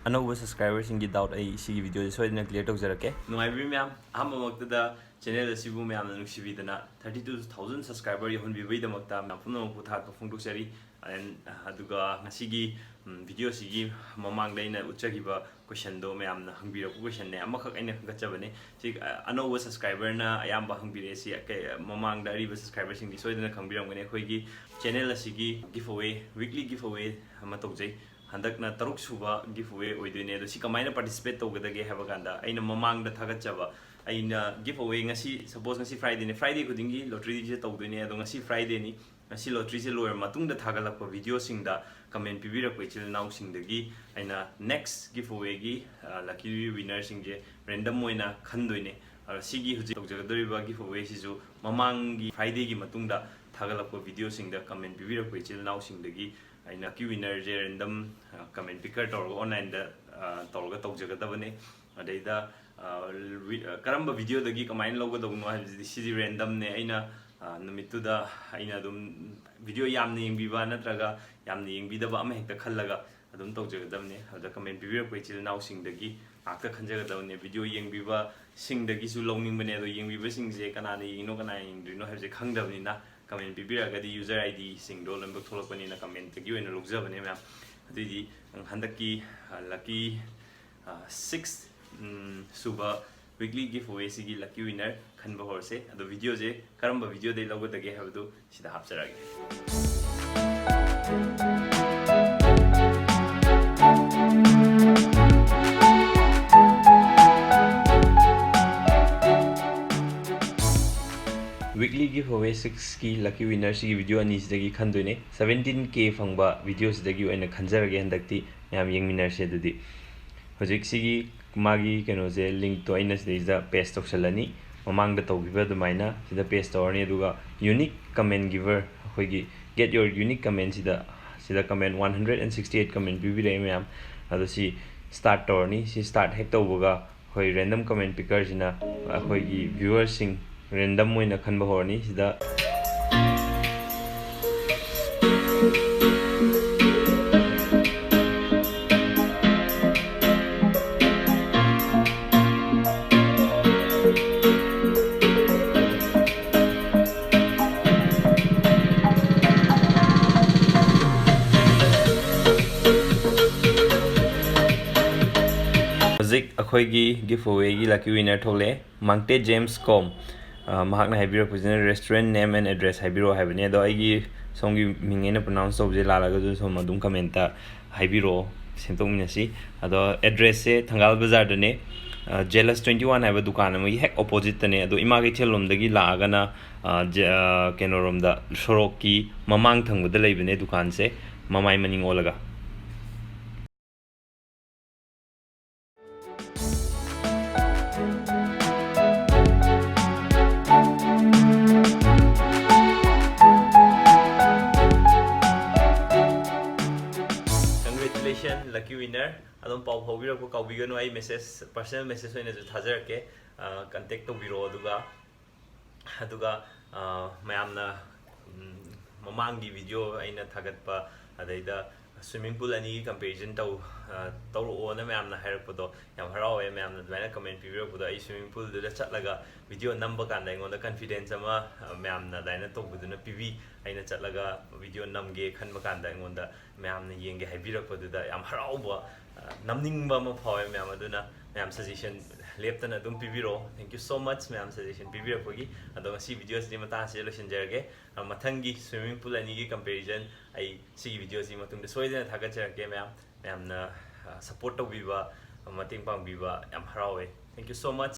another subscribers in doubt a see video so in a clear to okay no I remember I'm a the channel the Sibu Mam and Shibidana 32,000 subscribers you be with the Maktam Napuno put out of Seri and Haduga Nasigi video Sigi Mamang Lane Uchagiba question do Mam Hungry question Amaka and Gachavane another subscriber na I am Bahungbiresi Mamang Dari subscribers in the so in the Kambiram when a channel Sigi giveaway weekly giveaway Hamatokje Handakna Taruk Suba giveaway with the Nedo Sikamina participate over the Gahavaganda. I know Mamang the Tagachava. I giveaway Nasi, suppose Nasi Friday could ingi, lottery to the Nedo Nasi Friday ni, Nasi lottery lower Matung the Tagalapa video sing the comment Pibira which will now sing the gi. And next giveaway gi, lucky winner sing J, random moina Kanduine, or Sigi Hujadoriba giveaway Sizu, Mamangi Friday gi Matunda Tagalapa video sing the comment Pibira which will now sing the gi. I know you winner random comment picker or online the Tolga Tokjagatavane, a data Karamba video the geek a mine logo the city random Naina Namituda Aina video yamning Vivana Traga yamning Vidaba make the Kalaga. I don't talk to them the comment review which is now sing the gi after Kanjagatavane video young Viva sing the Gisu longing Benedo young Viva sing Zekanani, no can I do not have the Kangdavina. Comment Bibira the user ID sing roll and book in a comment you and look of name. The Handaki lucky 6th Suba weekly giveaway Sigi lucky winner Kanba Horse the videos Karamba video they love the gay have to see the Hapsarag. Weekly giveaway 6 key lucky winner si video ani sidagi khandune 17k fangba videos dagi oina khanjarage handakti yam yengminar se dudi hojik sigi magi keno je link to aina sida paste toksalani mamang da tawgiba dumaina sida paste tawrni aduga unique comment giver hoigi get your unique comment sida comment 168 comment bibire mayam adu si start tawrni si start hek tawbuga hoi random comment picker jina hoigi viewers sing random way na khanba horni sida Zik akhoi gi giveaway gi lucky winner thole Mangte James Com Mahakna Habiro President restaurant name and address Habiro Habine do I songi mingena pronounce of the Lalago so Madum commenta Habiro Sentominasi ado address Thangal Bazar dene Jealous 21 have a Dukan we hack opposite the ne do Imagichelum the Gilagana Kenorum the Shoroki Mamang Thang with the Labine Dukan se Mamai Maning Olaga. Lucky winner. I don't pop over for Kawigan way message, personal message when it's Hazarke, contact to Biro Duga, Mayamna Mamangi video in a Tagatpa, Ada swimming pool any comparison to Toro on a Mamna Harapodo, Yamhara, Mam, the comment period for the swimming pool, the Chatlaga video number can on the confidence of Mamna Dina talk within a PV, in a Chatlaga video numge, Kanmakanda on the Mam Ying Habira for the Yamhara, Namning Bama Poem, Mamaduna, Mam suggestion, Lepton Adum Piviro. Thank you so much, Mam suggestion Pivira Pogi. I don't see videos in Matan Selection Jerge, Matangi swimming pool and Nigi comparison. I see videos in Matung the Sweden Hagacha game, Mam support of Viva, Mating Pang Viva, Yamharawe. Thank you so much.